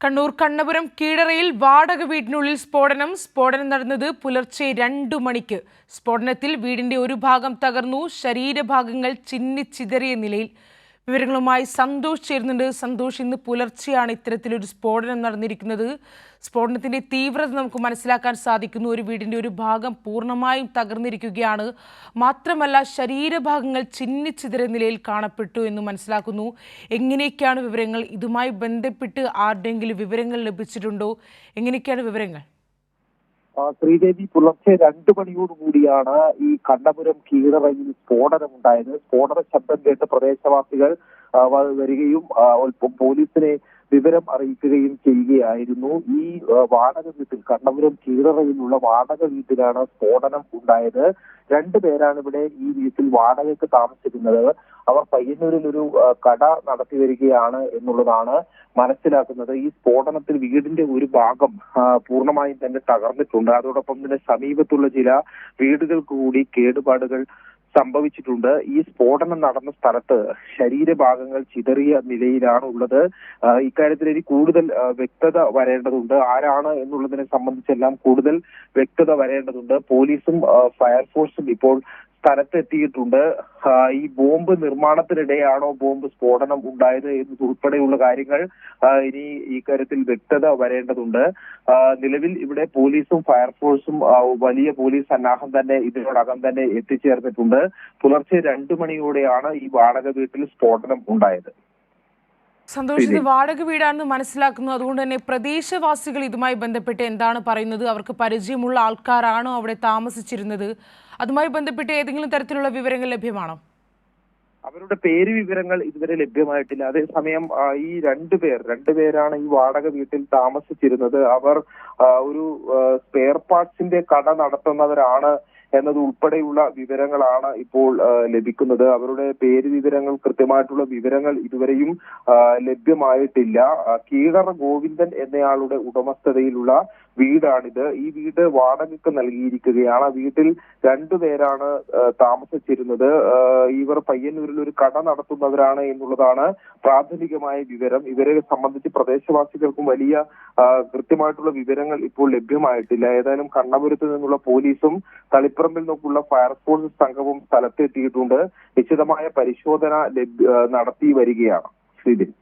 കണ്ണൂർ കണ്ണപുരം കീഴറയിൽ വാടക വീടിനുള്ളിൽ സ്ഫോടനം നടന്നത് പുലർച്ചെ 2 മണിക്ക്. സ്ഫോടനത്തിൽ വീടിന്റെ ഒരു ഭാഗം തകർന്നു, ശരീരഭാഗങ്ങൾ ചിന്നിച്ചിതറിയ നിലയിൽ. വിവരങ്ങളുമായി സന്തോഷ് ചേരുന്നുണ്ട്. സന്തോഷ്, ഇന്ന് പുലർച്ചെയാണ് ഇത്തരത്തിലൊരു സ്ഫോടനം നടന്നിരിക്കുന്നത്. സ്ഫോടനത്തിന്റെ തീവ്രത നമുക്ക് മനസ്സിലാക്കാൻ സാധിക്കുന്നു. ഒരു വീടിന്റെ ഒരു ഭാഗം പൂർണ്ണമായും തകർന്നിരിക്കുകയാണ്. മാത്രമല്ല, ശരീരഭാഗങ്ങൾ ചിന്നിച്ചിതറിയ നിലയിൽ കാണപ്പെട്ടു എന്ന് മനസ്സിലാക്കുന്നു. എങ്ങനെയൊക്കെയാണ് വിവരങ്ങൾ? ഇതുമായി ബന്ധപ്പെട്ട് ആരുടെയെങ്കിലും വിവരങ്ങൾ ലഭിച്ചിട്ടുണ്ടോ? എങ്ങനെയൊക്കെയാണ് വിവരങ്ങൾ? ശ്രീദേവി, പുലർച്ചെ 2 മണിയോടുകൂടിയാണ് ഈ കണ്ണപുരം കീഴറയിൽ സ്ഫോടനമുണ്ടായത്. സ്ഫോടന ശബ്ദം കേട്ട് പ്രദേശവാസികൾ വരികയും പോലീസിനെ വിവരം അറിയിക്കുകയും ചെയ്യുകയായിരുന്നു. ഈ വാടക വീട്ടിൽ, കണ്ണപുരം കീഴറയിലുള്ള വാടക വീട്ടിലാണ് സ്ഫോടനം ഉണ്ടായത്. 2 പേരാണ് ഇവിടെ ഈ വീട്ടിൽ വാടകയ്ക്ക് താമസിക്കുന്നത്. അവർ പയ്യന്നൂരിൽ ഒരു കട നടത്തി വരികയാണ് എന്നുള്ളതാണ് മനസ്സിലാക്കുന്നത്. ഈ സ്ഫോടനത്തിൽ വീടിന്റെ ഒരു ഭാഗം പൂർണ്ണമായും തന്നെ തകർന്നിട്ടുണ്ട്. അതോടൊപ്പം തന്നെ സമീപത്തുള്ള ചില വീടുകൾക്ക് കൂടി കേടുപാടുകൾ സംഭവിച്ചിട്ടുണ്ട്. ഈ സ്ഫോടനം നടന്ന സ്ഥലത്ത് ശരീരഭാഗങ്ങൾ ചിതറിയ നിലയിലാണ് ഉള്ളത്. ഇക്കാര്യത്തിൽ ഇനി കൂടുതൽ വ്യക്തത വരേണ്ടതുണ്ട്. ആരാണ് എന്നുള്ളതിനെ സംബന്ധിച്ചെല്ലാം കൂടുതൽ വ്യക്തത വരേണ്ടതുണ്ട്. പോലീസും ഫയർഫോഴ്സും ഇപ്പോൾ സ്ഥലത്തെത്തിയിട്ടുണ്ട്. ഈ ബോംബ് നിർമ്മാണത്തിനിടെയാണോ ബോംബ് സ്ഫോടനം ഉണ്ടായത് എന്നതുൾപ്പെടെയുള്ള കാര്യങ്ങൾ ഇനി ഈ കാര്യത്തിൽ വ്യക്തത വരേണ്ടതുണ്ട്. നിലവിൽ ഇവിടെ പോലീസും ഫയർഫോഴ്സും വലിയ പോലീസ് സന്നാഹം തന്നെ ഇതിനോടകം തന്നെ എത്തിച്ചേർന്നിട്ടുണ്ട്. പുലർച്ചെ 2 മണിയോടെയാണ് ഈ വാടക വീട്ടിൽ സ്ഫോടനം ഉണ്ടായത്. സന്തോഷ്, ഇത് വാടക വീടാണെന്ന് മനസ്സിലാക്കുന്നു. അതുകൊണ്ട് തന്നെ പ്രദേശവാസികൾ ഇതുമായി ബന്ധപ്പെട്ട് എന്താണ് പറയുന്നത്? അവർക്ക് പരിചയമുള്ള ആൾക്കാരാണോ അവിടെ താമസിച്ചിരുന്നത്? അതുമായി ബന്ധപ്പെട്ട് ഏതെങ്കിലും തരത്തിലുള്ള വിവരങ്ങൾ ലഭ്യമാണോ? അവരുടെ വിവരങ്ങൾ ഇതുവരെ ലഭ്യമായിട്ടില്ല. അതേസമയം ഈ 2 പേരാണ് ഈ വാടക വീട്ടിൽ താമസിച്ചിരുന്നത്. അവർ ഒരു സ്പെയർ പാർട്സിന്റെ കട നടത്തുന്നവരാണ് എന്നത് ഉൾപ്പെടെയുള്ള വിവരങ്ങളാണ് ഇപ്പോൾ ലഭിക്കുന്നത്. അവരുടെ വിവരങ്ങൾ, കൃത്യമായിട്ടുള്ള വിവരങ്ങൾ ഇതുവരെയും ലഭ്യമായിട്ടില്ല. കീഴറ ഗോവിന്ദൻ എന്നയാളുടെ ഉടമസ്ഥതയിലുള്ള വീടാണിത്. ഈ വീട് വാടകയ്ക്ക് നൽകിയിരിക്കുകയാണ്. വീട്ടിൽ 2 പേരാണ് താമസിച്ചിരുന്നത്. ഇവർ പയ്യന്നൂരിൽ ഒരു കട നടത്തുന്നവരാണ് എന്നുള്ളതാണ് പ്രാഥമികമായ വിവരം. ഇവരെ സംബന്ധിച്ച് പ്രദേശവാസികൾക്കും വലിയ കൃത്യമായിട്ടുള്ള വിവരങ്ങൾ ഇപ്പോൾ ലഭ്യമായിട്ടില്ല. ഏതായാലും കണ്ണപുരത്ത് നിന്നുള്ള പോലീസും തളിപ്പറമ്പിൽ നിന്നുള്ള ഫയർഫോഴ്സ് സംഘവും സ്ഥലത്തെത്തിയിട്ടുണ്ട്. വിശദമായ പരിശോധന നടത്തി വരികയാണ്. ശ്രീദേവി.